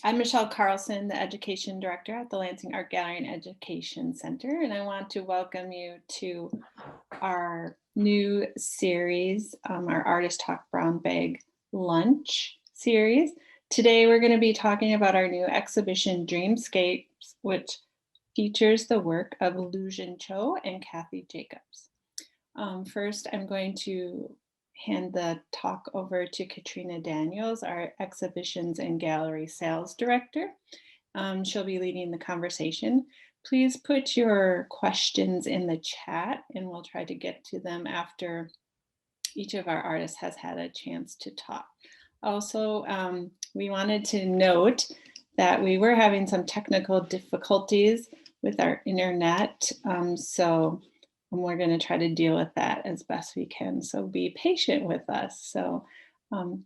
I'm Michelle Carlson, the Education Director at the Lansing Art Gallery and Education Center, and I want to welcome you to our new series, our Artist Talk Brown Bag Lunch series. Today we're going to be talking about our new exhibition, Dreamscapes, which features the work of Luzhen Qiu and Cathy Jacobs. First, I'm going to hand the talk over to Katrina Daniels, our Exhibitions and Gallery Sales Director. She'll be leading the conversation. Please put your questions in the chat and we'll try to get to them after each of our artists has had a chance to talk. Also, we wanted to note that we were having some technical difficulties with our internet, so we're going to try to deal with that as best we can. So be patient with us. So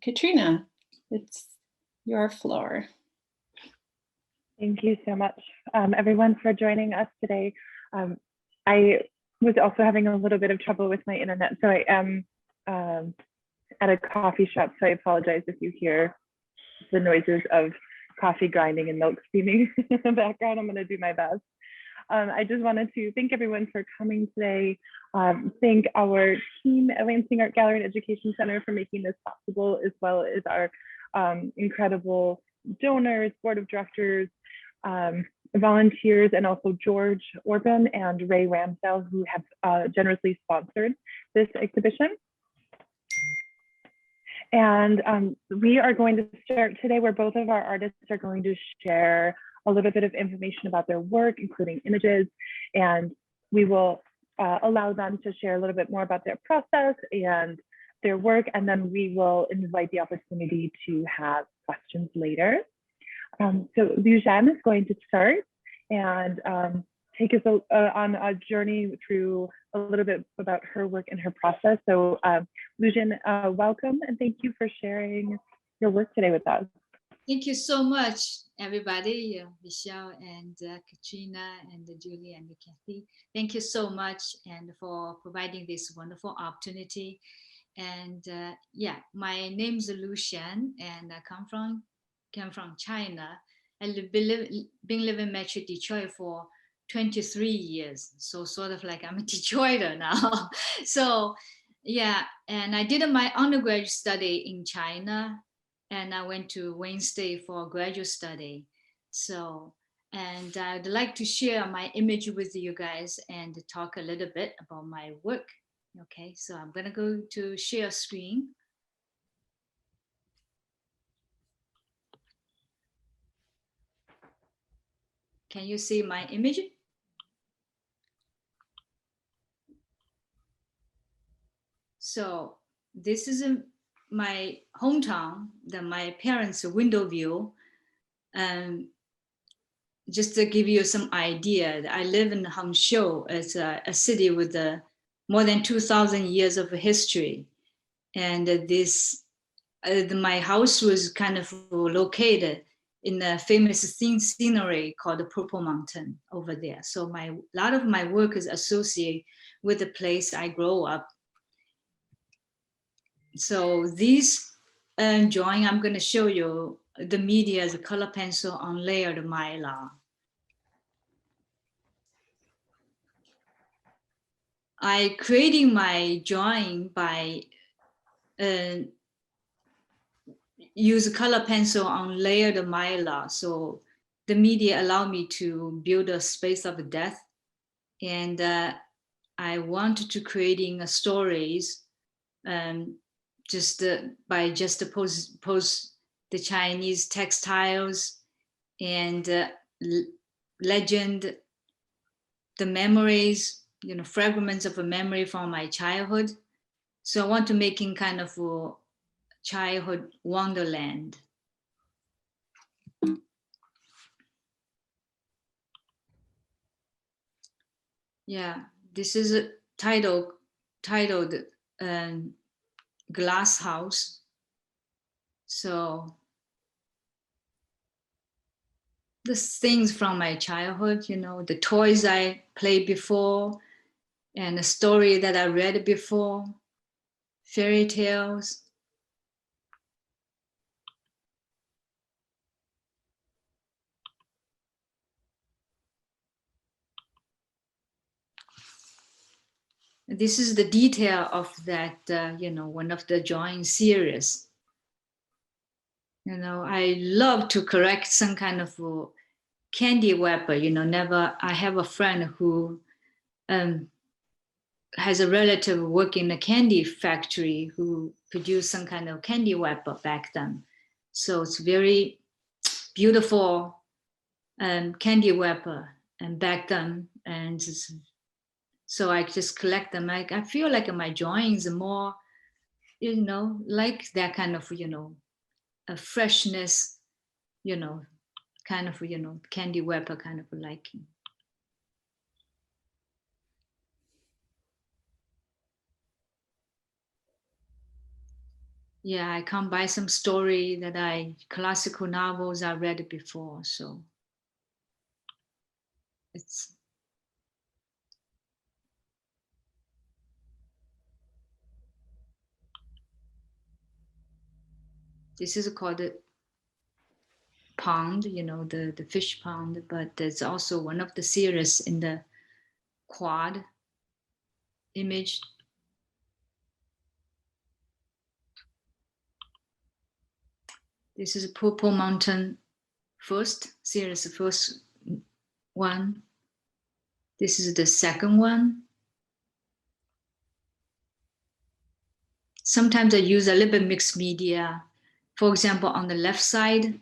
Katrina, it's your floor. Thank you so much, everyone, for joining us today. I was also having a little bit of trouble with my internet, so I am at a coffee shop, so I apologize if you hear the noises of coffee grinding and milk steaming in the background. I'm going to do my best. I just wanted to thank everyone for coming today. Thank our team at Lansing Art Gallery and Education Center for making this possible, as well as our incredible donors, board of directors, volunteers, and also George Orban and Ray Ramsdell, who have generously sponsored this exhibition. And we are going to start today where both of our artists are going to share a little bit of information about their work, including images, and we will allow them to share a little bit more about their process and their work, and then we will invite the opportunity to have questions later. So Luzhen is going to start and take us on a journey through a little bit about her work and her process. So Luzhen, welcome, and thank you for sharing your work today with us. Thank you so much, everybody, Michelle and Katrina and Julie and Cathy. Thank you so much and for providing this wonderful opportunity. And yeah, my name is Luzhen and I come from China. I've been living in Metro Detroit for 23 years. So sort of like I'm a Detroiter now. So yeah, and I did my undergraduate study in China. And I went to Wayne State for graduate study. So, and I'd like to share my image with you guys and talk a little bit about my work. Okay, so I'm gonna go to share screen. Can you see my image? So this is my hometown, my parents' window view. Just to give you some idea, I live in Hangzhou. It's a city with more than 2,000 years of history. And my house was kind of located in a famous scenery called the Purple Mountain over there. So a lot of my work is associated with the place I grew up. So this drawing, I'm going to show you the media as a color pencil on layered Mylar. I creating my drawing by use color pencil on layered Mylar. So the media allow me to build a space of depth, and I wanted to creating stories. By post the Chinese textiles and legend, the memories, fragments of a memory from my childhood. So I want to making kind of a childhood wonderland. Yeah, this is a titled Glass House. So the things from my childhood, the toys I played before and the story that I read before, fairy tales. This is the detail of that, one of the drawing series. I love to correct some kind of candy wrapper. I have a friend who has a relative working in a candy factory who produced some kind of candy wrapper back then. So it's very beautiful candy wrapper and back then. And so I just collect them. I feel like my drawings are more, like that kind of, a freshness, kind of, candy wrapper kind of liking. Yeah, I come by some story that classical novels I read before. So this is called a pond, the fish pond, but there's also one of the series in the quad image. This is Purple Mountain first one. This is the second one. Sometimes I use a little bit mixed media. For example, on the left side,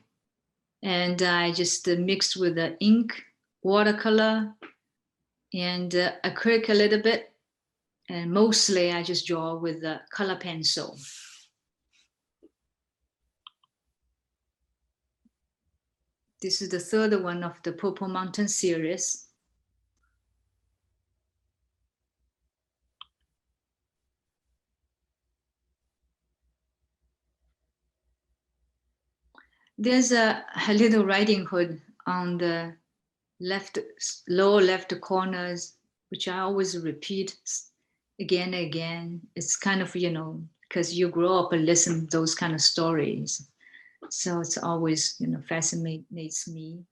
and I just mixed with the ink, watercolor, and acrylic a little bit. And mostly I just draw with the color pencil. This is the third one of the Purple Mountain series. There's a little riding hood on the lower left corners, which I always repeat again and again. It's kind of, because you grow up and listen to those kind of stories. So it's always, fascinates me.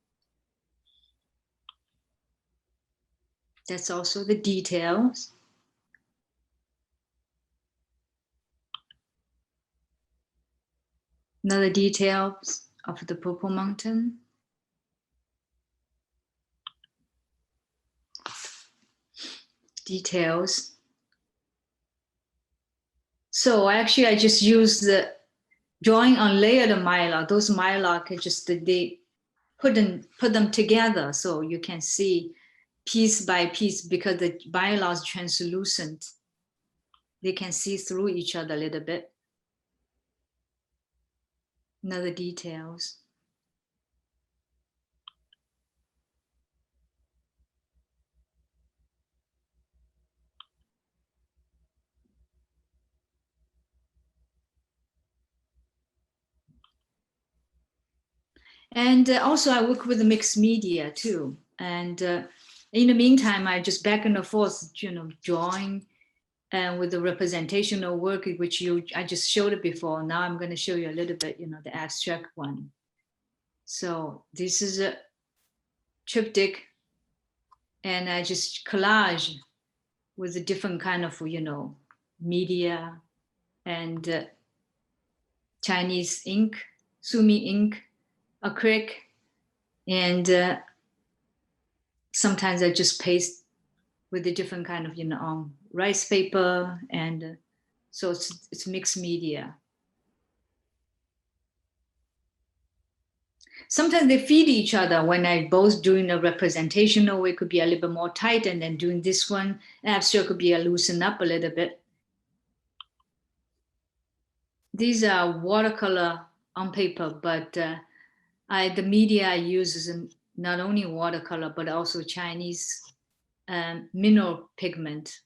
That's also the details. Another details of the Purple Mountain. Details. So actually I just use the drawing on layered Mylar. Those Mylar can just, they put them together so you can see piece by piece because the Mylar is translucent. They can see through each other a little bit. Another details. And also I work with the mixed media too. And in the meantime, I just back and forth, drawing and with the representational work, which I just showed it before. Now I'm going to show you a little bit, the abstract one. So this is a triptych, and I just collage with a different kind of, media and Chinese ink, sumi ink, acrylic, and sometimes I just paste with a different kind of, rice paper, and so it's mixed media. Sometimes they feed each other when I both doing a representational way could be a little bit more tight, and then doing this one, abstract could be a loosen up a little bit. These are watercolor on paper, but the media I use is not only watercolor, but also Chinese mineral pigment.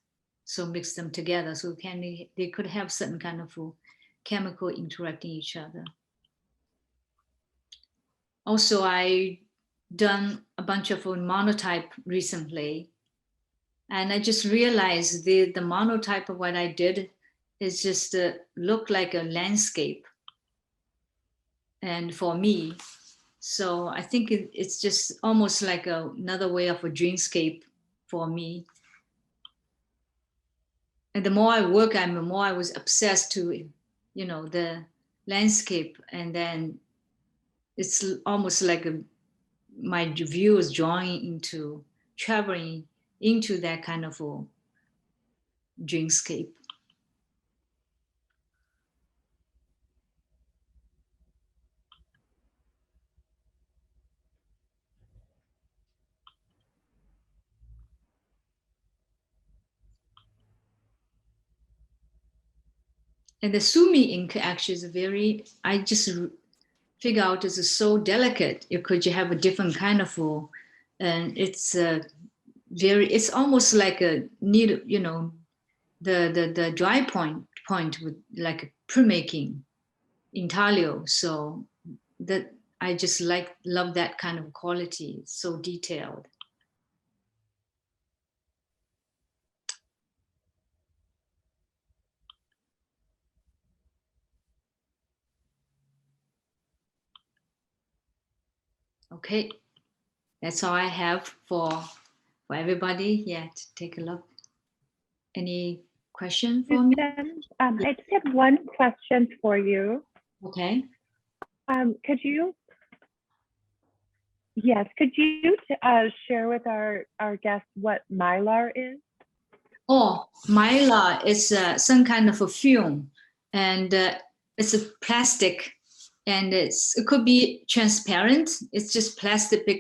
So mix them together. So they could have certain kind of chemical interacting each other. Also, I done a bunch of monotype recently, and I just realized the monotype of what I did is just look like a landscape, and for me, so I think it's just almost like another way of a dreamscape for me. And the more I work, the more I was obsessed to, you know, the landscape. And then it's almost like my view is drawing into, traveling into that kind of a dreamscape. And the Sumi ink actually is very, I just figure out it's so delicate. You could have a different kind of, and it's it's almost like a needle, you know, the dry point with like pre-making intaglio. So that I just love that kind of quality. It's so detailed. Okay, that's all I have for everybody. Yeah, to take a look. Any question for me? I just have one question for you. Okay. Could you share with our guests what Mylar is? Oh, Mylar is some kind of a film, and it's a plastic, and it could be transparent. It's just plastic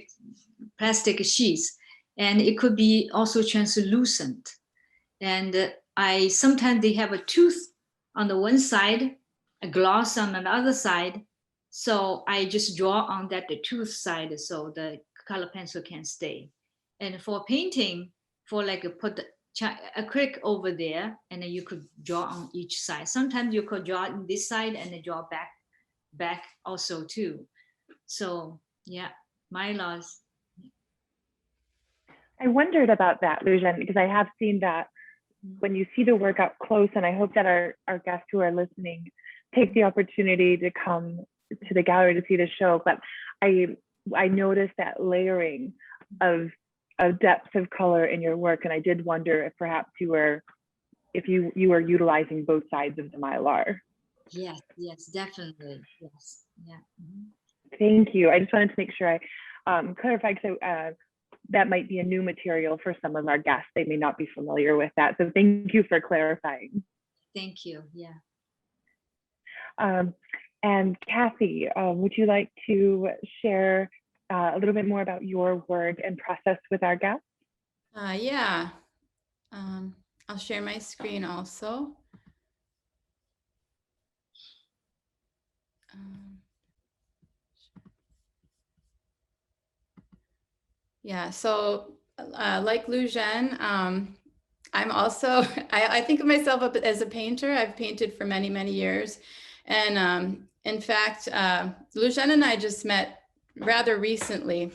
sheets, and it could be also translucent. And I sometimes they have a tooth on the one side, a gloss on the other side. So I just draw on that the tooth side so the color pencil can stay. And for painting, for like put the acrylic over there, and then you could draw on each side. Sometimes you could draw on this side and then draw back also too. So yeah, Mylar's. I wondered about that, Luzhen, because I have seen that when you see the work up close, and I hope that our guests who are listening take the opportunity to come to the gallery to see the show. But I noticed that layering of depth of color in your work, and I did wonder if perhaps you were utilizing both sides of the Mylar. Yes, definitely. Yes, yeah. Mm-hmm. Thank you. I just wanted to make sure I clarified, so that might be a new material for some of our guests. They may not be familiar with that. So thank you for clarifying. Thank you. Yeah. And Cathy, would you like to share a little bit more about your work and process with our guests? Yeah. I'll share my screen also. Yeah, so like Luzhen, I'm also, I think of myself as a painter. I've painted for many, many years. And in fact, Luzhen and I just met rather recently.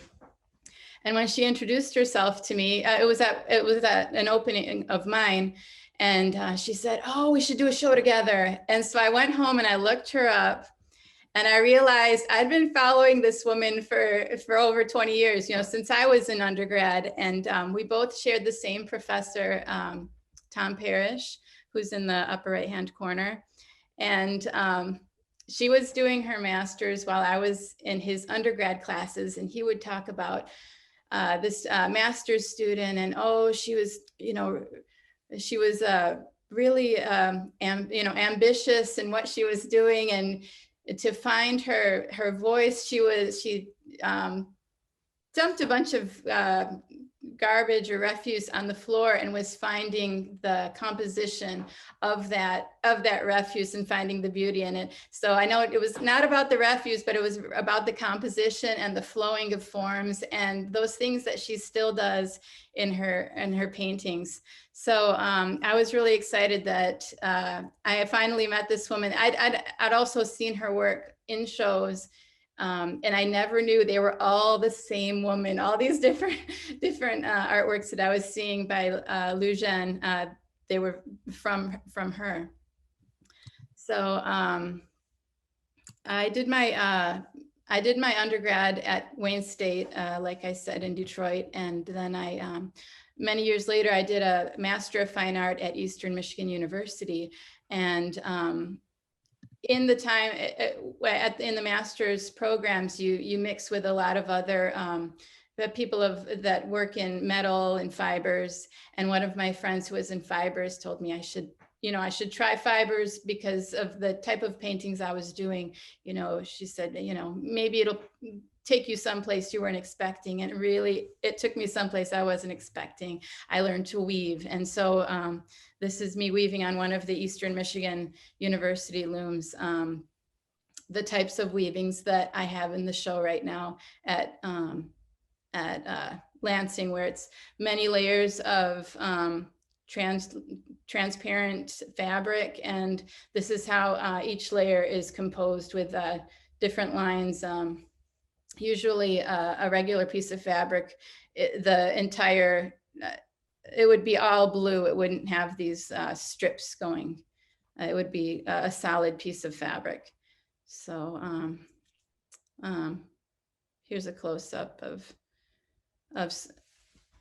And when she introduced herself to me, it was at an opening of mine. And she said, oh, we should do a show together. And so I went home and I looked her up. And I realized I'd been following this woman for over 20 years, you know, since I was in undergrad. And we both shared the same professor, Tom Parrish, who's in the upper right-hand corner. And she was doing her master's while I was in his undergrad classes. And he would talk about this master's student, and oh, she was, you know, she was really, ambitious in what she was doing, and to find her voice, she dumped a bunch of garbage or refuse on the floor and was finding the composition of that refuse and finding the beauty in it. So I know it was not about the refuse, but it was about the composition and the flowing of forms and those things that she still does in her paintings. So I was really excited that I finally met this woman. I'd also seen her work in shows. And I never knew they were all the same woman, all these different artworks that I was seeing by Luzhen, they were from her. So I did my undergrad at Wayne State, like I said, in Detroit. And then I many years later, I did a Master of Fine Art at Eastern Michigan University. And in the time in the master's programs, you mix with a lot of other the people that work in metal and fibers. And one of my friends who was in fibers told me I should try fibers because of the type of paintings I was doing. She said, maybe it'll take you someplace you weren't expecting. And really, it took me someplace I wasn't expecting. I learned to weave. And so this is me weaving on one of the Eastern Michigan University looms. The types of weavings that I have in the show right now at Lansing, where it's many layers of transparent fabric. And this is how each layer is composed with different lines. Usually a regular piece of fabric, the entire, it would be all blue. It wouldn't have these strips going. It would be a solid piece of fabric. So here's a close-up of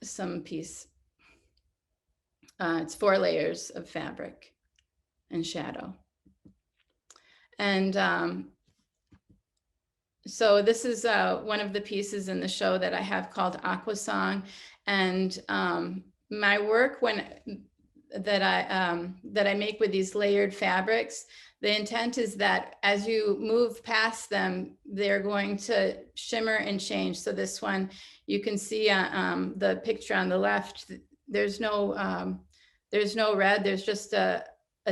some piece. It's 4 layers of fabric and shadow. And so this is one of the pieces in the show that I have called Aqua Song. And my work that I make with these layered fabrics, the intent is that as you move past them, they're going to shimmer and change. So this one, you can see the picture on the left, there's no red, there's just a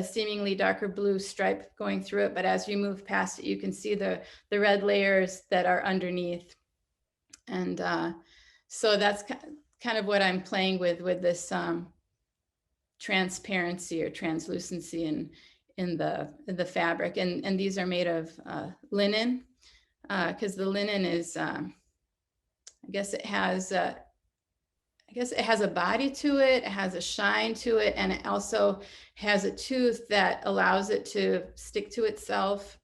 seemingly darker blue stripe going through it. But as you move past it, you can see the red layers that are underneath. And so that's kind of what I'm playing with this transparency or translucency in the fabric. And these are made of linen, because the linen is, I guess it has a body to it, it has a shine to it, and it also has a tooth that allows it to stick to itself.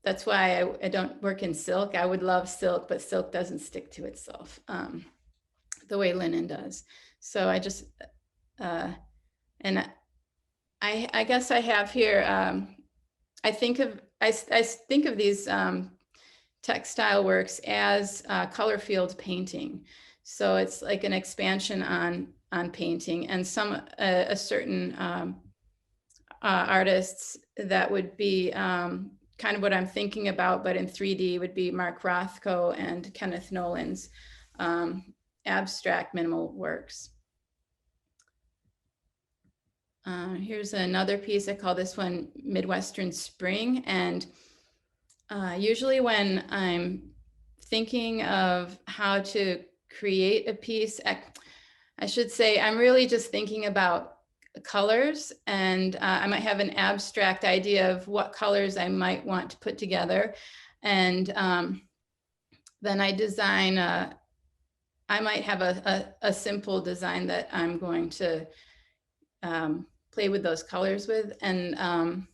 That's why I don't work in silk. I would love silk, but silk doesn't stick to itself the way linen does. So I just, and I guess I have here, I think of these textile works as color field painting. So it's like an expansion on painting, and some a certain artists that would be kind of what I'm thinking about, but in 3D would be Mark Rothko and Kenneth Nolan's abstract minimal works. Here's another piece. I call this one Midwestern Spring. And usually when I'm thinking of how to create a piece, I should say I'm really just thinking about colors, and I might have an abstract idea of what colors I might want to put together. And then I design, I might have a simple design that I'm going to play with those colors with. And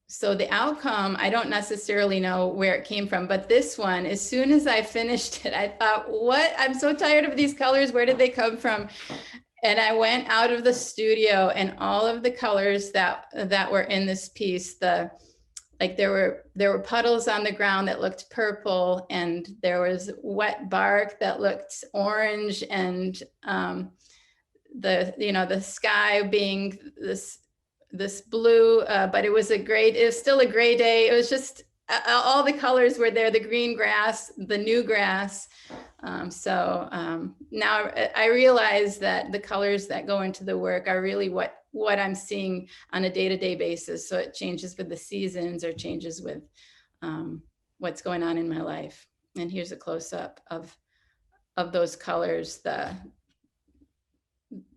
so the outcome, I don't necessarily know where it came from, but this one, as soon as I finished it, I thought, what? I'm so tired of these colors. Where did they come from? And I went out of the studio, and all of the colors that were in this piece, there were puddles on the ground that looked purple, and there was wet bark that looked orange, and the sky being this blue, but it was still a gray day. It was just all the colors were there, the green grass, the new grass. Now I realize that the colors that go into the work are really what I'm seeing on a day-to-day basis. So it changes with the seasons or changes with what's going on in my life. And here's a close-up of those colors,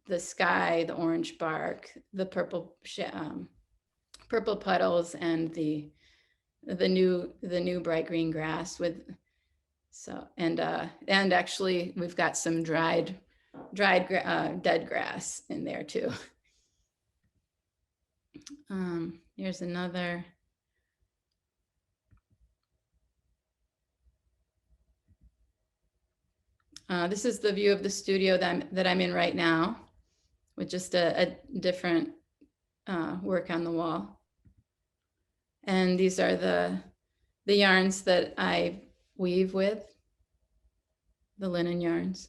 the sky, the orange bark, the purple puddles, and the new bright green grass and actually we've got some dried dead grass in there too. Here's another. This is the view of the studio that I'm in right now, with just a different work on the wall. And these are the yarns that I weave with, the linen yarns.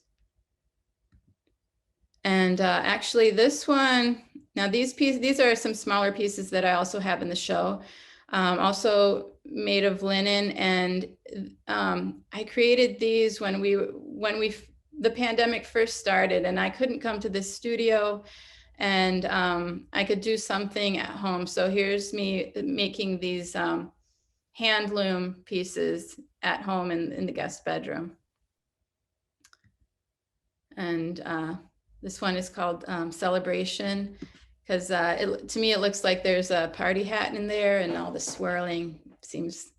And actually this one, now these are some smaller pieces that I also have in the show, also made of linen. And I created these when the pandemic first started, and I couldn't come to this studio, and I could do something at home. So here's me making these hand loom pieces at home in the guest bedroom. And this one is called Celebration, because to me it looks like there's a party hat in there, and all the swirling seems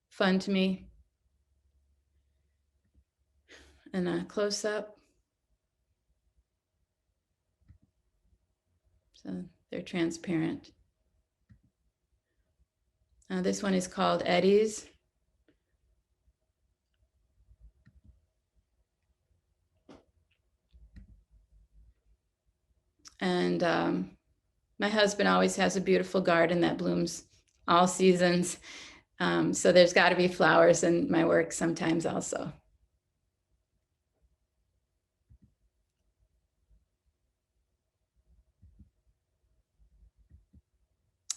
fun to me. And a close-up. So they're transparent. This one is called Eddies. And my husband always has a beautiful garden that blooms all seasons. So there's got to be flowers in my work sometimes also.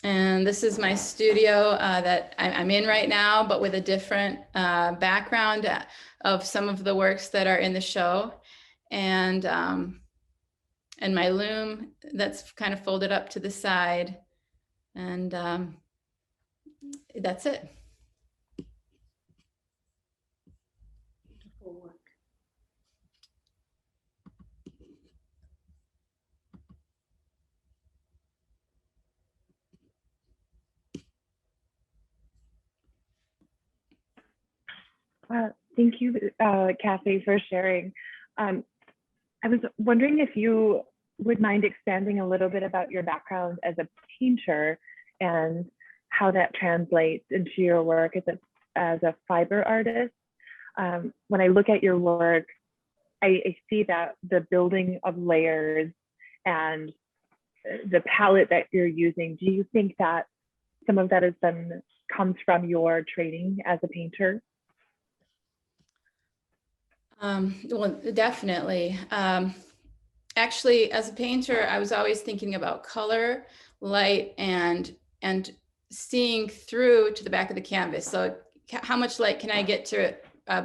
And this is my studio that I'm in right now, but with a different background of some of the works that are in the show. And my loom that's kind of folded up to the side. And that's it. Beautiful work. Thank you, Cathy, for sharing. I was wondering if you would mind expanding a little bit about your background as a painter and how that translates into your work as a fiber artist. When I look at your work, I see that the building of layers and the palette that you're using. Do you think that some of that comes from your training as a painter? Well, definitely. Actually, as a painter, I was always thinking about color, light, and seeing through to the back of the canvas. So how much light can I get to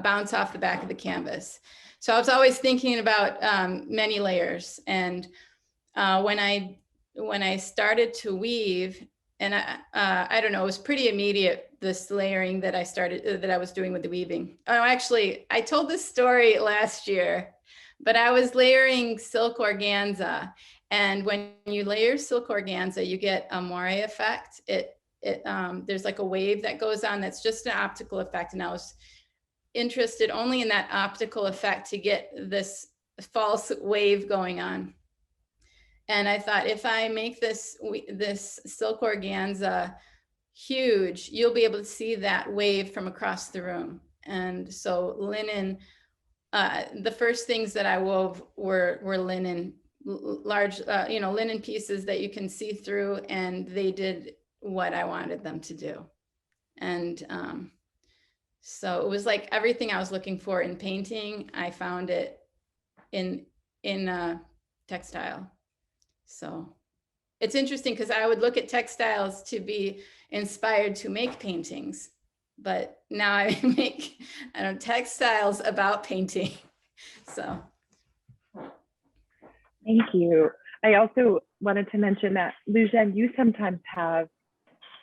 bounce off the back of the canvas? So I was always thinking about many layers. And when I started to weave, and I don't know, it was pretty immediate, this layering that I was doing with the weaving. Oh, actually, I told this story last year, but I was layering silk organza. And when you layer silk organza, you get a moire effect. There's like a wave that goes on that's just an optical effect. And I was interested only in that optical effect to get this false wave going on. And I thought, if I make this silk organza huge, you'll be able to see that wave from across the room. And so linen, the first things that I wove were linen, large, linen pieces that you can see through, and they did what I wanted them to do. And so it was like everything I was looking for in painting, I found it in textile. So it's interesting because I would look at textiles to be inspired to make paintings, but now I make textiles about painting. So thank you. I also wanted to mention that, Luzhen, you sometimes have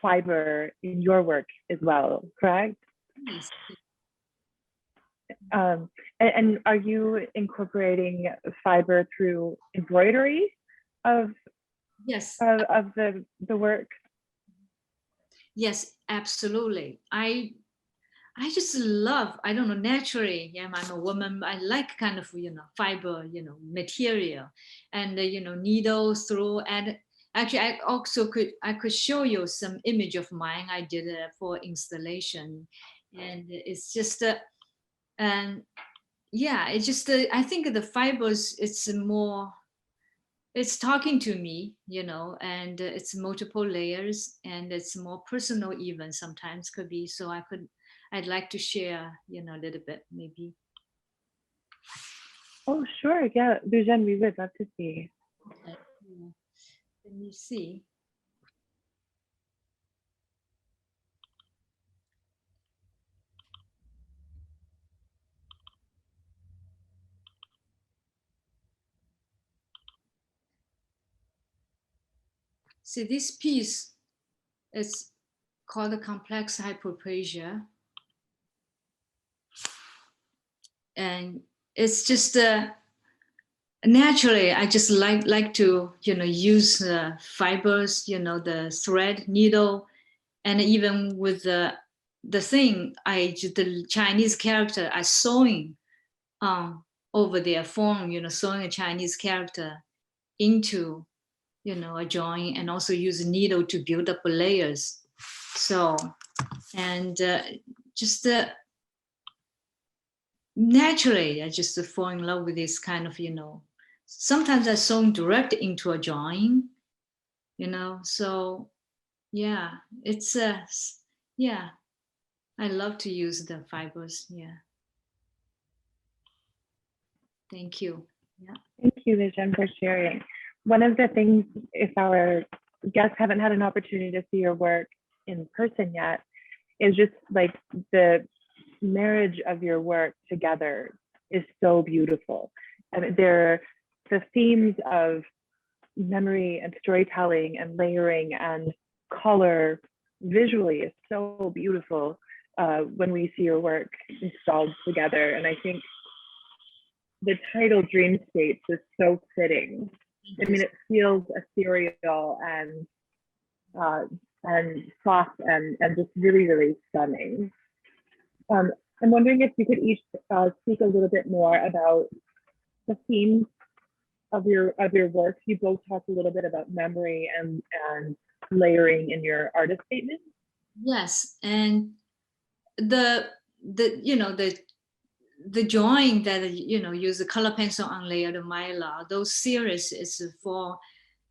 fiber in your work as well, correct? Yes. And are you incorporating fiber through embroidery of Yes. Of the work? Yes, absolutely. I just love, I don't know, naturally, yeah, I'm a woman, I like kind of, fiber, material, and, needles through. And actually, I could show you some image of mine I did for installation. And it's just, and yeah, it's just I think the fibers, it's talking to me, and it's multiple layers, and it's more personal even sometimes could be. So I'd like to share, a little bit maybe. Oh, sure. Yeah, Luzhen, we would love to see. Yeah. Let me see. See, this piece is called a complex hyperplasia. And it's just naturally, I just like to, use fibers, the thread, needle, and even with the thing, the Chinese character, I sewing over their form, sewing a Chinese character into, a drawing, and also use a needle to build up layers. So, and just naturally, I just fall in love with this kind of, sometimes I sew direct into a drawing, so yeah, it's yeah, I love to use the fibers. Yeah. Thank you. Yeah. Thank you, Luzhen, for sharing. One of the things, if our guests haven't had an opportunity to see your work in person yet, is just like the marriage of your work together is so beautiful. And the themes of memory and storytelling and layering and color visually is so beautiful when we see your work installed together. And I think the title Dreamscapes is so fitting. I mean, it feels ethereal and soft and just really, really stunning. I'm wondering if you could each speak a little bit more about the themes of your work. You both talked a little bit about memory and layering in your artist statement. Yes, and the drawing that use the color pencil on layered Mylar. Those series is for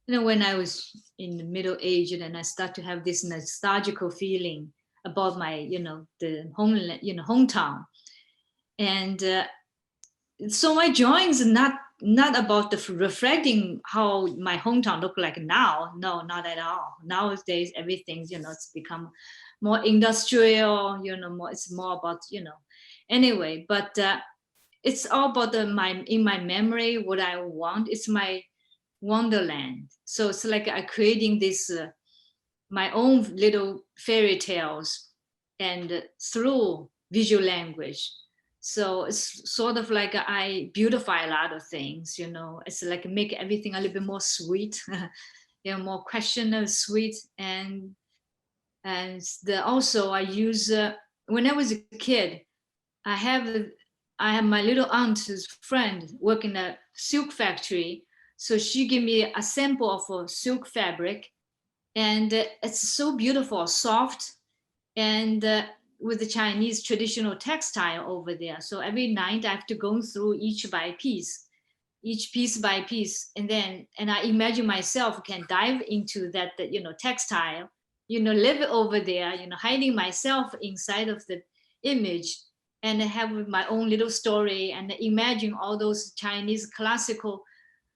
when I was in the middle age, and I start to have this nostalgical feeling about my the homeland, hometown, and so my drawings are not about the reflecting how my hometown look like now. No, not at all. Nowadays everything it's become more industrial, more, it's more about anyway, but it's all about in my memory what I want. It's my wonderland. So it's like I creating this my own little fairy tales, and through visual language. So it's sort of like I beautify a lot of things, it's like make everything a little bit more sweet, more questionable sweet. And also I use when I was a kid, I have my little aunt's friend working in a silk factory. So she gave me a sample of a silk fabric, and it's so beautiful, soft, and with the Chinese traditional textile over there. So every night I have to go through each piece by piece, and I imagine myself can dive into that textile, live over there, hiding myself inside of the image, and have my own little story, and imagine all those Chinese classical,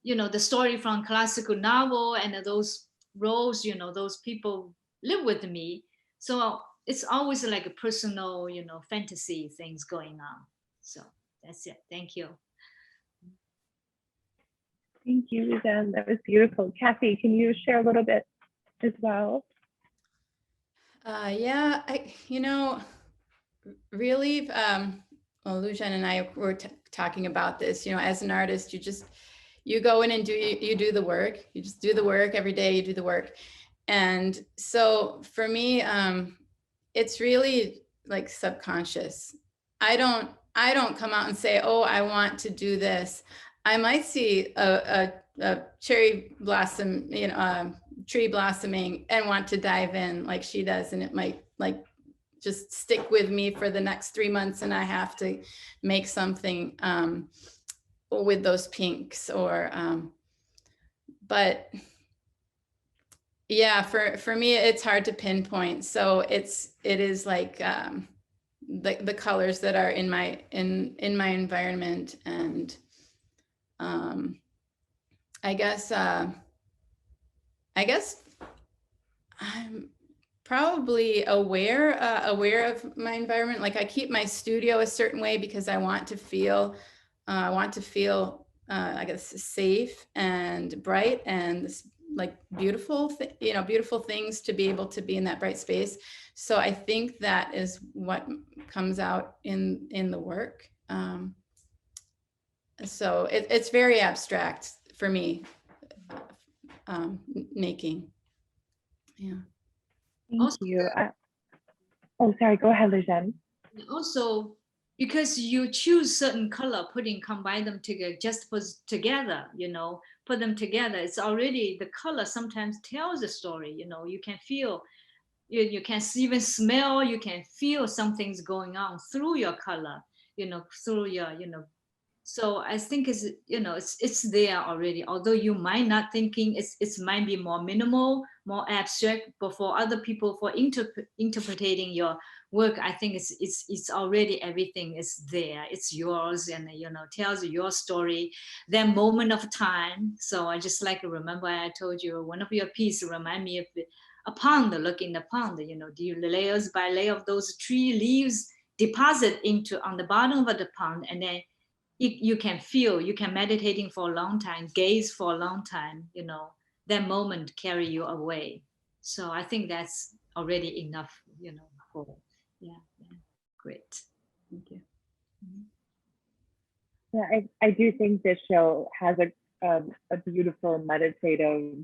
the story from classical novel, and those roles, those people live with me. So it's always like a personal, fantasy things going on. So that's it. Thank you. Thank you, Luzhen. That was beautiful. Cathy, can you share a little bit as well? Yeah, really, well, Luzhen and I were talking about this, as an artist, you go in and you do the work. You just do the work every day, you do the work. And so for me, it's really like subconscious. I don't come out and say, oh, I want to do this. I might see a cherry blossom, tree blossoming, and want to dive in like she does. And it might like just stick with me for the next 3 months, and I have to make something with those pinks, or but yeah, for me it's hard to pinpoint. So it is like the colors that are in my environment, and I guess I'm probably aware of my environment. Like, I keep my studio a certain way because I want to feel I guess safe and bright, and like beautiful things to be able to be in that bright space. So I think that is what comes out in the work. So it's very abstract for me, making. Yeah. Thank you. Oh, sorry, go ahead, Luzhen. Also, because you choose certain color, combine them together, just put together, put them together. It's already, the color sometimes tells a story, you can feel, you can even smell, you can feel something's going on through your color, through your, so I think it's there already, although you might not thinking it's might be more minimal, more abstract, but for other people, for interpreting your work, I think it's already, everything is there, it's yours, and tells your story, that moment of time. So I just like to remember, I told you one of your pieces remind me of a pond, look in the pond, the layers by layer of those tree leaves deposit into on the bottom of the pond, and then you can feel, you can meditating for a long time, gaze for a long time, that moment carry you away. So I think that's already enough, for, yeah, great. Thank you. Yeah, I do think this show has a beautiful meditative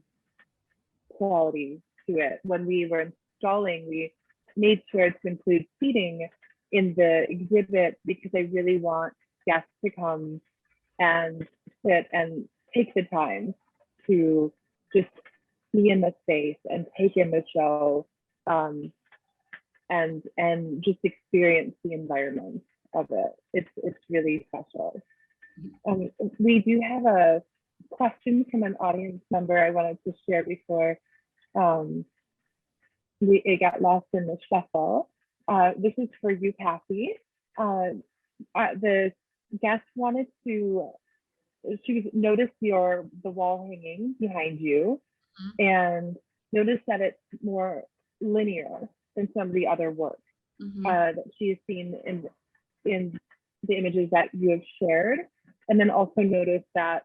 quality to it. When we were installing, we made sure to include seating in the exhibit because I really want guests to come and sit and take the time to just be in the space and take in the show, and just experience the environment of it. It's really special. We do have a question from an audience member I wanted to share before it got lost in the shuffle. This is for you, Cathys. The guest wanted to, she noticed the wall hanging behind you, and noticed that it's more linear than some of the other work that she's seen in the images that you have shared, and then also noticed that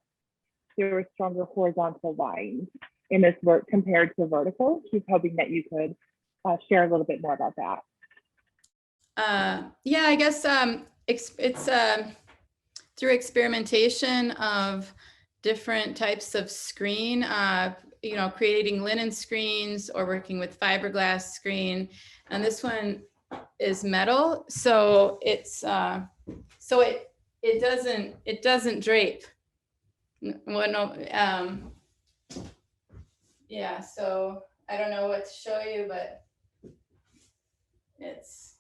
there were stronger horizontal lines in this work compared to vertical. She's hoping that you could share a little bit more about that. Yeah, I guess it's through experimentation of different types of screen, creating linen screens or working with fiberglass screen. And this one is metal, so it's it doesn't drape. Well, no, yeah. So I don't know what to show you, but it's.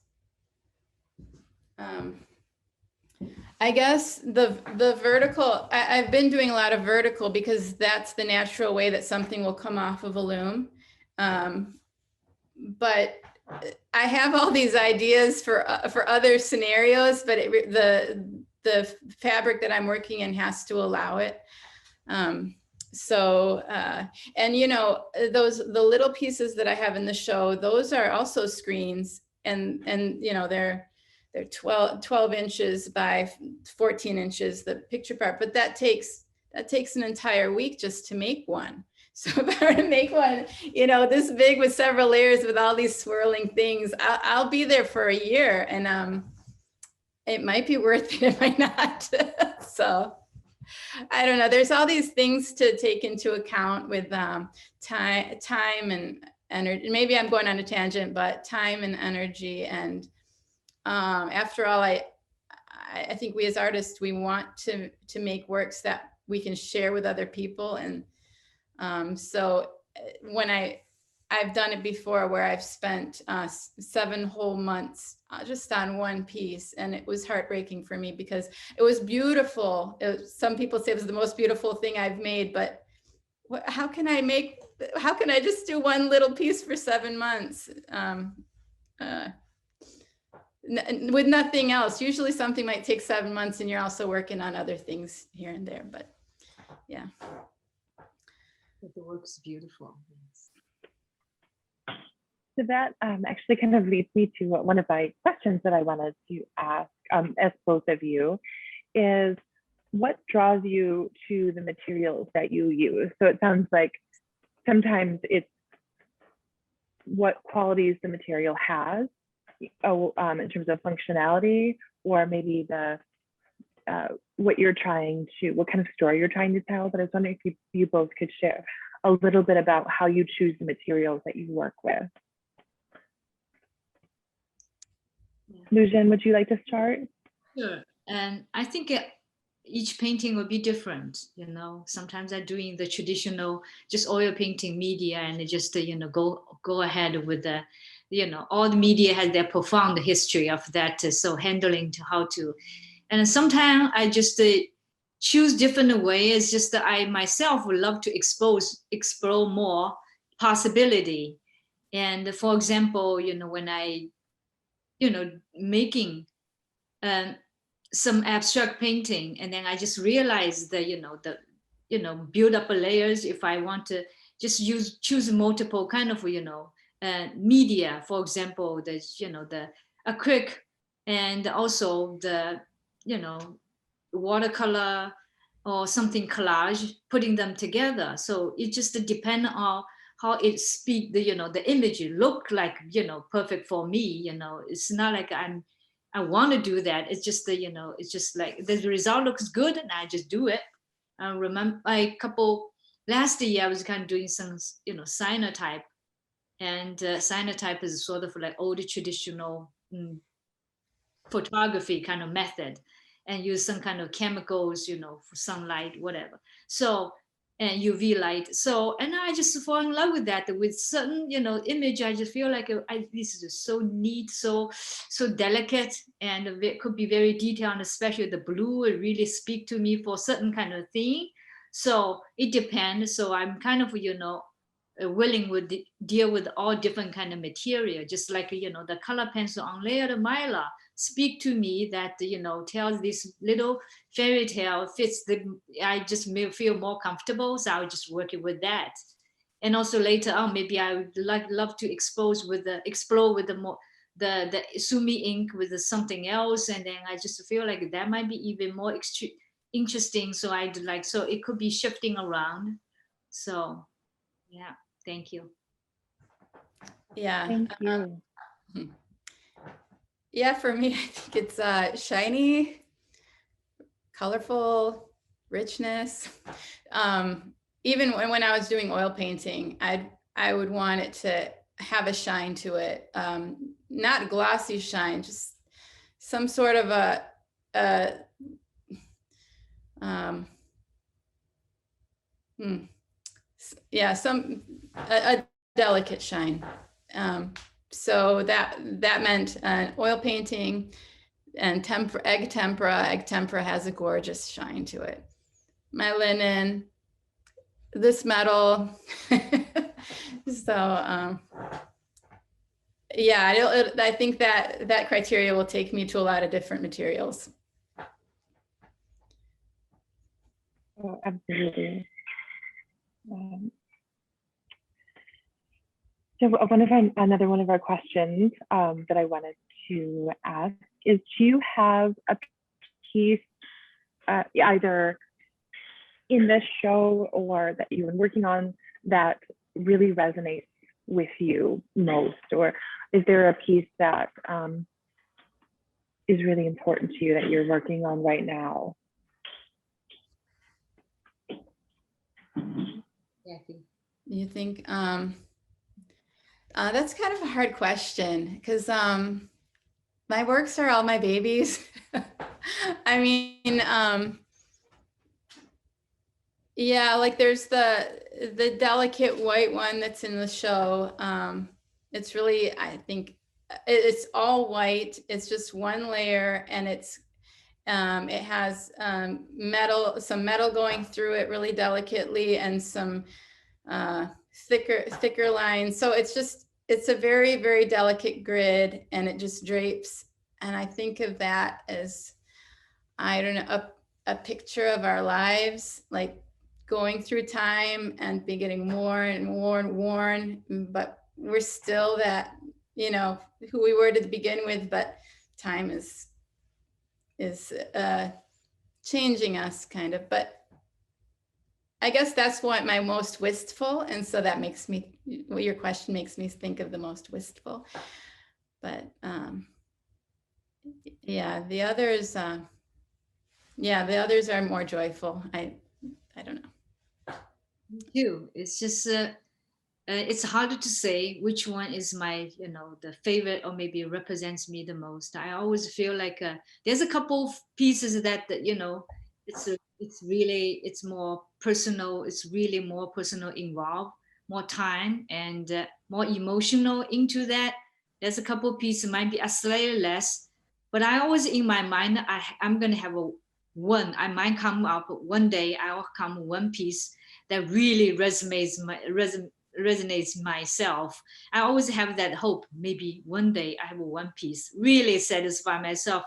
I guess the vertical, I've been doing a lot of vertical because that's the natural way that something will come off of a loom. But I have all these ideas for other scenarios, but the fabric that I'm working in has to allow it. And the little pieces that I have in the show, those are also screens, and they're 12 inches by 14 inches, the picture part, but that takes an entire week just to make one. So if I were to make one, this big with several layers with all these swirling things, I'll be there for a year, and it might be worth it, it might not. So I don't know. There's all these things to take into account with time and energy. Maybe I'm going on a tangent, but time and energy. And after all, I think we as artists, we want to make works that we can share with other people. And so when I I've done it before where I've spent 7 whole months just on one piece, and it was heartbreaking for me because it was beautiful. Some people say it was the most beautiful thing I've made, but how can I just do one little piece for 7 months with nothing else? Usually something might take 7 months and you're also working on other things here and there, but yeah. But the work's beautiful. Yes. So that actually kind of leads me to one of my questions that I wanted to ask as both of you is, what draws you to the materials that you use? So it sounds like sometimes it's what qualities the material has in terms of functionality, or maybe the what kind of story you're trying to tell. But I was wondering if you both could share a little bit about how you choose the materials that you work with. Luzhen, would you like to start? Sure. And I think each painting will be different. Sometimes I'm doing the traditional just oil painting media, and just go ahead with the all the media has their profound history of that, so handling to how to. And sometimes I just choose different ways. It's just that I myself would love to explore more possibility. And for example, when I making some abstract painting, and then I just realized that build up layers. If I want to just choose multiple kind of media, for example, the acrylic, and also the watercolor or something collage, putting them together. So it just depends on how it speak, the image look like, perfect for me. It's not like I want to do that. It's just it's just like the result looks good and I just do it. I remember last year I was kind of doing some, cyanotype, and cyanotype is sort of like old traditional photography kind of method, and use some kind of chemicals, for sunlight, whatever. So, and UV light. So, and I just fall in love with that. With certain, image, I just feel like this is so neat, so delicate, and it could be very detailed, and especially the blue, it really speak to me for certain kind of thing. So it depends. So I'm kind of, willing with deal with all different kind of material, just like, the color pencil on layered Mylar speak to me that, tells this little fairy tale fits I just feel more comfortable. So I would just work it with that. And also later on, maybe I would love to explore with the sumi ink with something else. And then I just feel like that might be even more interesting. So so it could be shifting around. So yeah, thank you. Yeah. Thank you. Yeah, for me, I think it's shiny, colorful, richness. Even when I was doing oil painting, I would want it to have a shine to it, not glossy shine, just some sort of a delicate shine. So that meant oil painting and egg tempera. Egg tempera has a gorgeous shine to it. My linen, this metal. So yeah, I think that criteria will take me to a lot of different materials. Oh, absolutely. So another one of our questions that I wanted to ask is, do you have a piece either in this show or that you've been working on that really resonates with you most? Or is there a piece that is really important to you that you're working on right now? Cathy. You think that's kind of a hard question, because my works are all my babies. I mean, Yeah, like there's the delicate white one that's in the show. It's really, I think it's all white. It's just one layer, and it has some metal going through it really delicately, and some thicker lines. So it's a very, very delicate grid, and it just drapes. And I think of that as, I don't know, a picture of our lives, like going through time and be getting more and more and worn, but we're still that, who we were to begin with, but time is changing us kind of. But I guess that's what my most wistful, and so that makes me, well, your question makes me think of the most wistful. But yeah, the others are more joyful. I don't know. Too. It's just it's harder to say which one is my, the favorite, or maybe represents me the most. I always feel like there's a couple of pieces that it's more personal. It's really more personal involved, more time and more emotional into that. There's a couple of pieces might be a slightly less, but I always in my mind I'm gonna have I might come up one day. I'll come one piece that really resonates myself. I always have that hope. Maybe one day I have one piece really satisfy myself.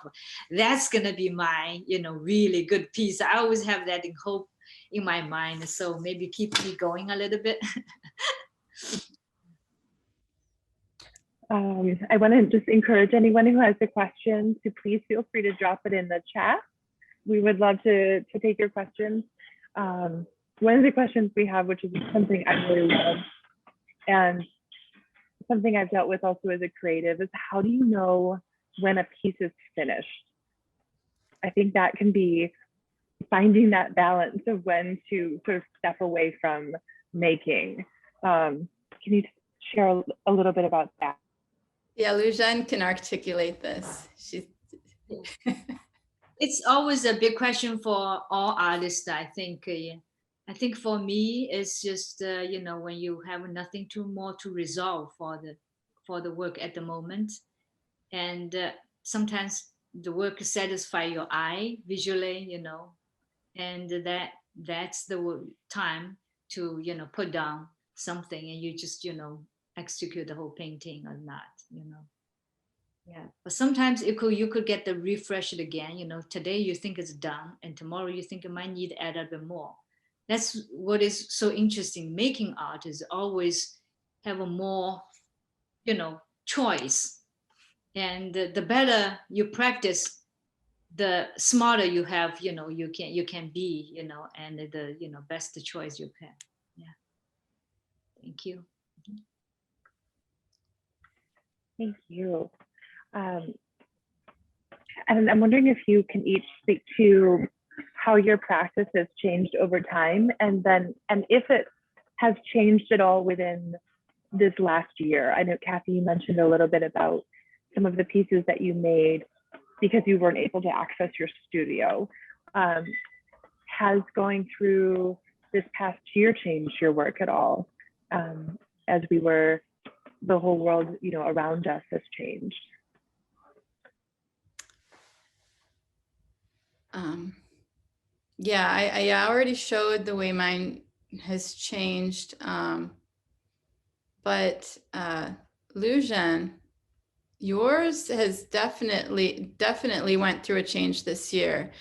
That's gonna be my, really good piece. I always have that in hope in my mind. So maybe keep me going a little bit. I want to just encourage anyone who has a question to please feel free to drop it in the chat. We would love to take your questions. One of the questions we have, which is something I really love, and something I've dealt with also as a creative, is how do you know when a piece is finished? I think that can be finding that balance of when to sort of step away from making. Can you share a little bit about that? Yeah, Luzhen can articulate this. It's always a big question for all artists, I think. I think for me, it's just when you have nothing more to resolve for the work at the moment, and sometimes the work satisfy your eye visually, and that's the time to put down something, and you just execute the whole painting or not. Yeah, but sometimes you could get the refresh it again. Today you think it's done, and tomorrow you think it might need to add a bit more. That's what is so interesting. Making art is always have a more, choice, and the better you practice, the smarter you have. You can be. And the best choice you can. Yeah. Thank you. Thank you. And I'm wondering if you can each speak to how your practice has changed over time, and if it has changed at all within this last year. I know, Cathy, you mentioned a little bit about some of the pieces that you made because you weren't able to access your studio. Has going through this past year changed your work at all? As the whole world, around us has changed. Yeah, I already showed the way mine has changed, but Luzhen, yours has definitely went through a change this year,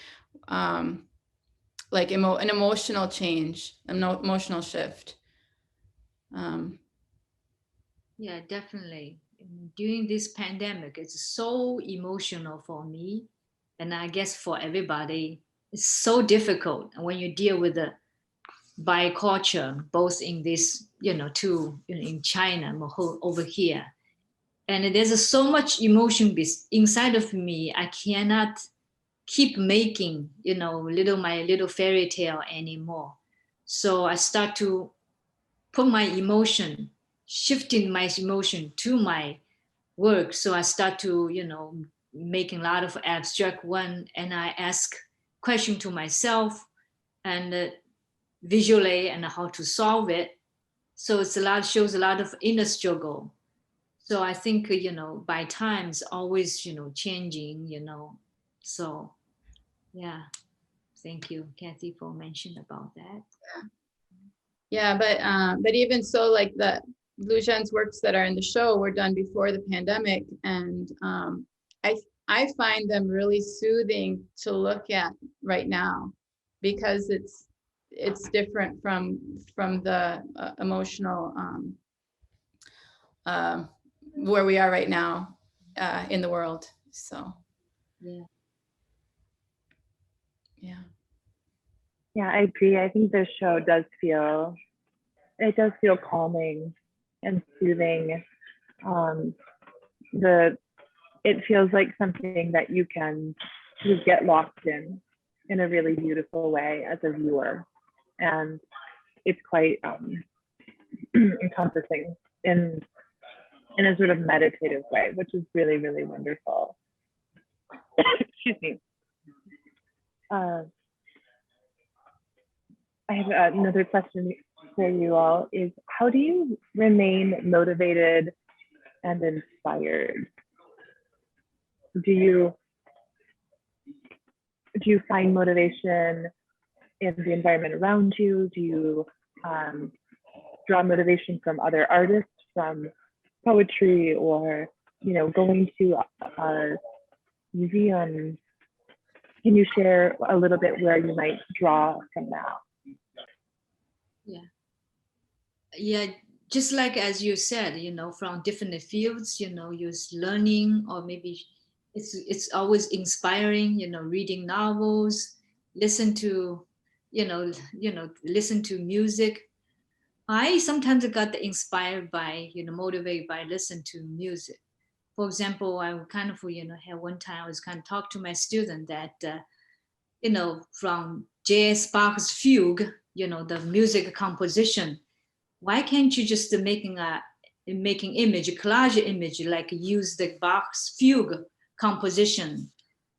like an emotional change, an emotional shift. Yeah, definitely. During this pandemic, it's so emotional for me, and I guess for everybody. It's so difficult when you deal with the biculture, both in this, too, in China, over here. And there's so much emotion inside of me. I cannot keep making, my little fairy tale anymore. So I start to shifting my emotion to my work. So I start to, making a lot of abstract one, and I ask question to myself, and visually and how to solve it. So it's shows a lot of inner struggle. So I think, by times always, changing, So yeah, thank you, Kathy, for mentioning about that. Yeah, but even so, like the Luzhen's works that are in the show were done before the pandemic, and I find them really soothing to look at right now, because it's different from the emotional where we are right now in the world. So Yeah. yeah. Yeah, I agree. I think the show does feel calming and soothing. It feels like something that you can sort of get lost in a really beautiful way as a viewer, and it's quite encompassing in a sort of meditative way, which is really, really wonderful. Excuse me. I have another question for you all is, how do you remain motivated and inspired? Do you find motivation in the environment around you? Do you draw motivation from other artists, from poetry, or going to a museum? Can you share a little bit where you might draw from that? Yeah, just like as you said, from different fields, you're learning, or maybe it's always inspiring, reading novels, listen to, listen to music. I sometimes got inspired by, motivated by listen to music. For example, I would kind of, had one time I was kind of talk to my student that, from J.S. Bach's fugue, the music composition, why can't you just making image, collage image, like use the Bach's fugue composition?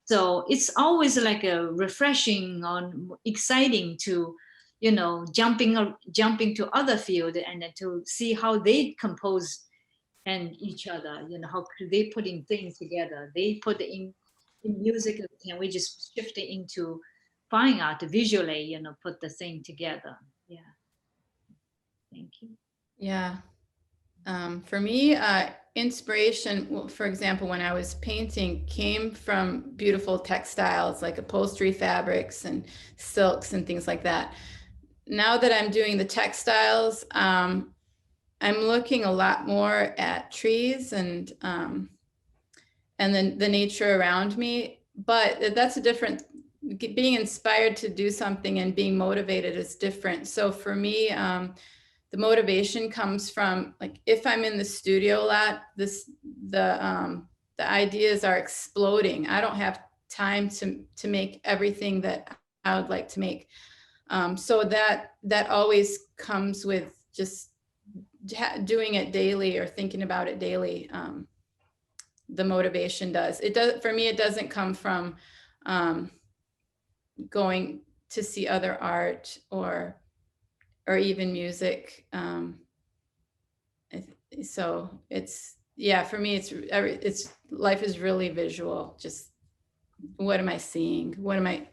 So it's always like a refreshing on exciting to, jumping to other field and then to see how they compose and each other, how they putting things together. They put in music, and we just shift it into fine art visually, put the thing together. Yeah. Thank you. Yeah. For me, inspiration, well, for example, when I was painting, came from beautiful textiles like upholstery fabrics and silks and things like that. Now that I'm doing the textiles, I'm looking a lot more at trees and then the nature around me. But that's a different, being inspired to do something and being motivated is different. So for me, the motivation comes from, like, if I'm in the studio a lot, the ideas are exploding. I don't have time to make everything that I would like to make. So that always comes with just doing it daily or thinking about it daily. The motivation does. It does for me. It doesn't come from going to see other art or even music. So it's, yeah, for me, it's life is really visual. Just what am I seeing? What am I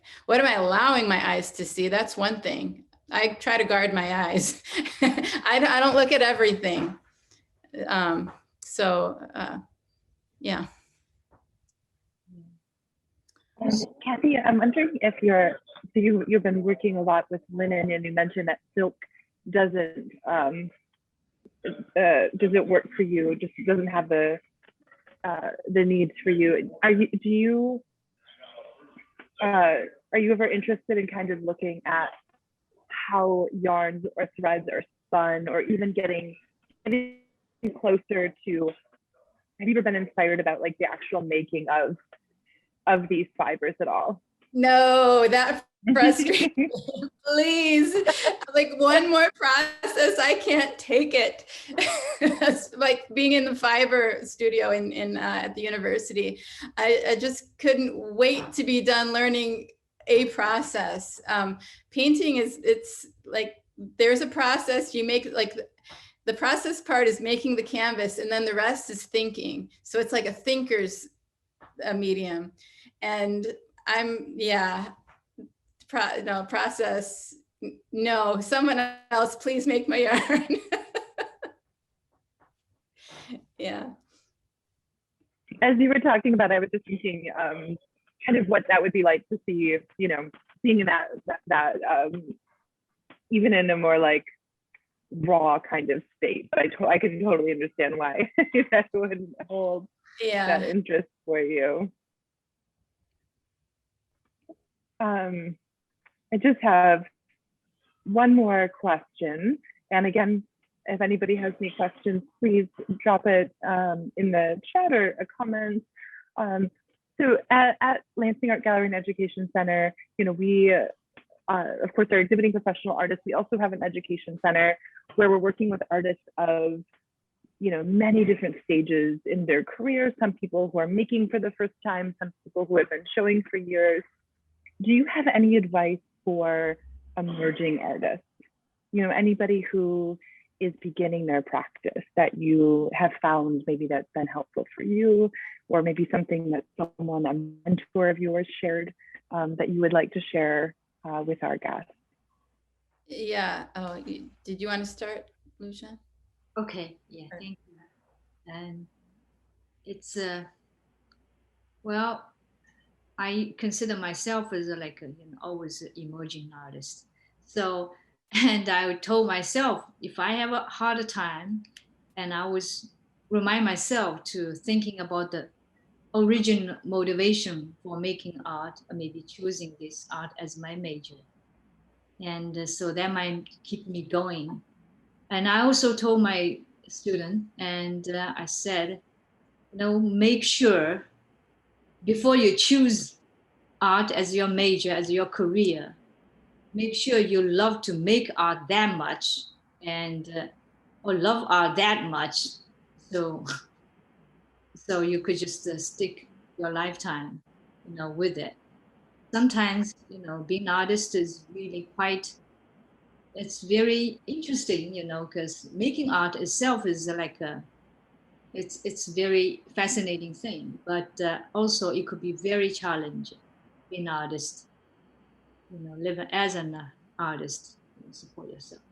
allowing my eyes to see? That's one thing. I try to guard my eyes. I don't look at everything. Yeah. Kathy, I'm wondering if you've been working a lot with linen, and you mentioned that silk doesn't does it work for you? Just doesn't have the needs for you. Are you ever interested in kind of looking at how yarns or threads are spun, or even getting closer to? Have you ever been inspired about like the actual making of these fibers at all? No, that frustrates me. Please, like one more process, I can't take it. It's like being in the fiber studio in at the university. I just couldn't wait to be done learning a process. Painting it's like, there's a process you make, like the process part is making the canvas, and then the rest is thinking. So it's like a thinker's medium. And process, no, someone else, please make my yarn. Yeah. As you were talking about, I was just thinking kind of what that would be like to see, you know, seeing that even in a more like raw kind of state. But I can totally understand why that wouldn't hold that interest for you. I just have one more question. And again, if anybody has any questions, please drop it in the chat or a comment. So at Lansing Art Gallery and Education Center, you know, we, of course, are exhibiting professional artists. We also have an education center where we're working with artists of, you know, many different stages in their career. Some people who are making for the first time, some people who have been showing for years. Do you have any advice for emerging artists? You know, anybody who is beginning their practice that you have found maybe that's been helpful for you, or maybe something that someone, a mentor of yours shared that you would like to share with our guests? Yeah. Oh, did you want to start, Luzhen? Okay. Yeah. Thank you. And it's well, I consider myself as like a, you know, always an emerging artist. So, and I told myself if I have a harder time, and I was remind myself to thinking about the original motivation for making art, or maybe choosing this art as my major, and so that might keep me going. And I also told my student, and I said, you know, make sure before you choose art as your major, as your career, make sure you love to make art that much, and or love art that much, so so you could just stick your lifetime, you know, with it. Sometimes, you know, being an artist is really quite, it's very interesting, you know, because making art itself is like a, it's very fascinating thing, but also it could be very challenging being an artist, you know, live as an artist, you know, support yourself.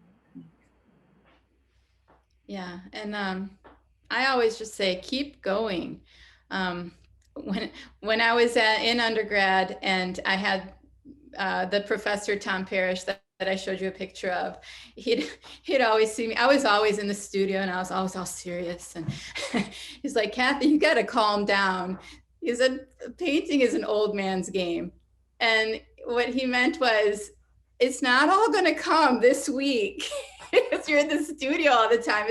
Yeah. And I always just say, keep going. When I was in undergrad, and I had the professor, Tom Parrish, that I showed you a picture of, he'd always see me. I was always in the studio, and I was always all serious. And he's like, Cathy, you got to calm down. He said, painting is an old man's game. And what he meant was, it's not all going to come this week. Because you're in the studio all the time.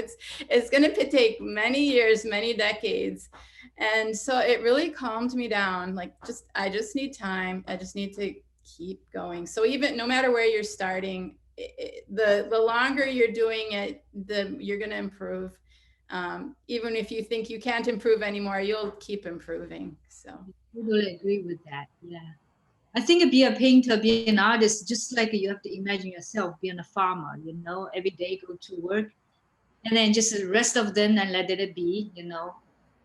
It's going to take many years, many decades. And so it really calmed me down. Like, I just need time. I just need to keep going. So even no matter where you're starting, the longer you're doing it, you're going to improve. Even if you think you can't improve anymore, you'll keep improving. So I totally agree with that. Yeah. I think be a painter, be an artist, just like you have to imagine yourself being a farmer, you know, every day go to work, and then just the rest of them and let it be, you know.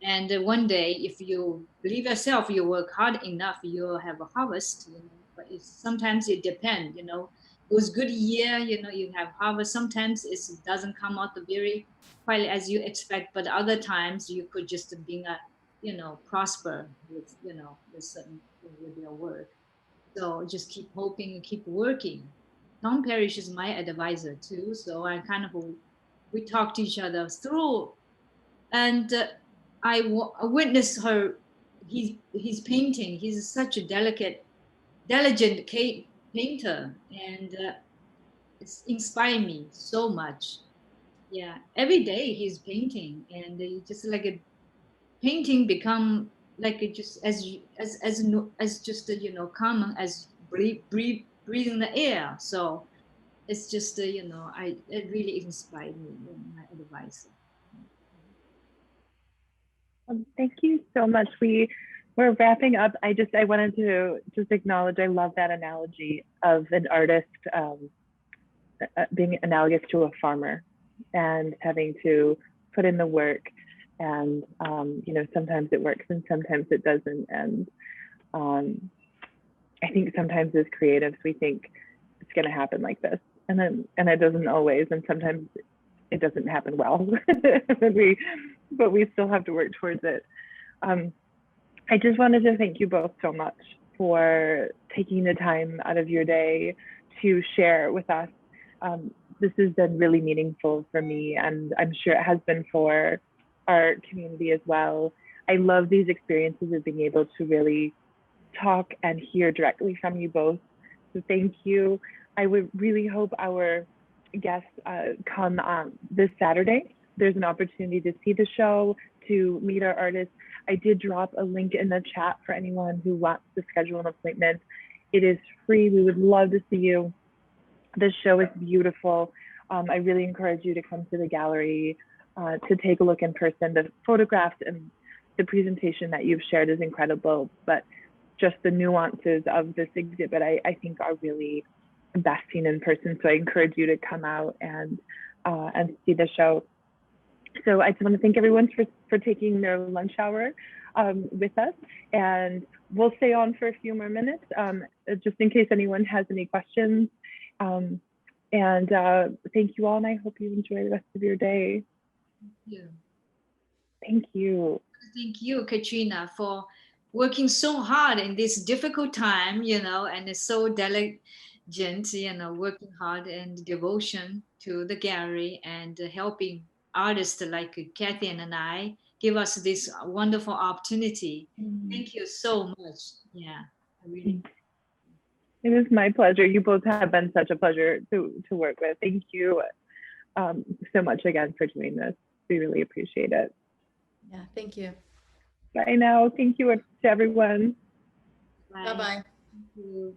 And one day, if you believe yourself, you work hard enough, you'll have a harvest, you know. But sometimes it depends, you know. It was good year, you know, you have harvest. Sometimes it doesn't come out very quite as you expect, but other times you could just being a, you know, prosper with, you know, with certain, with your work. So just keep hoping and keep working. Tom Parrish is my advisor too. So I kind of, we talk to each other through, and I witnessed her, he's painting. He's such a diligent painter, and it's inspired me so much. Yeah, every day he's painting, and just like a painting become like it just as just you know, common as breathing the air. So it's just you know, it really inspired me, you know, my advice. Thank you so much. We we're wrapping up. I wanted to just acknowledge, I love that analogy of an artist being analogous to a farmer and having to put in the work. And, you know, sometimes it works and sometimes it doesn't. And I think sometimes as creatives, we think it's going to happen like this. And it doesn't always. And sometimes it doesn't happen well, but we still have to work towards it. I just wanted to thank you both so much for taking the time out of your day to share with us. This has been really meaningful for me, and I'm sure it has been for our community as well. I love these experiences of being able to really talk and hear directly from you both. So thank you. I would really hope our guests come this Saturday. There's an opportunity to see the show, to meet our artists. I did drop a link in the chat for anyone who wants to schedule an appointment. It is free. We would love to see you. The show is beautiful. I really encourage you to come to the gallery to take a look in person. The photographs and the presentation that you've shared is incredible, but just the nuances of this exhibit, I think are really best seen in person. So I encourage you to come out and see the show. So I just want to thank everyone for taking their lunch hour with us, and we'll stay on for a few more minutes just in case anyone has any questions. And thank you all, and I hope you enjoy the rest of your day. Yeah. Thank you. Thank you, Katrina, for working so hard in this difficult time, you know, and it's so diligent, you know, working hard and devotion to the gallery and helping artists like Kathy and I give us this wonderful opportunity. Thank you so much. Yeah, I really. It is my pleasure. You both have been such a pleasure to work with. Thank you so much again for doing this. We really appreciate it. Yeah, thank you. Bye now. Thank you to everyone. Bye. Bye-bye. Thank you.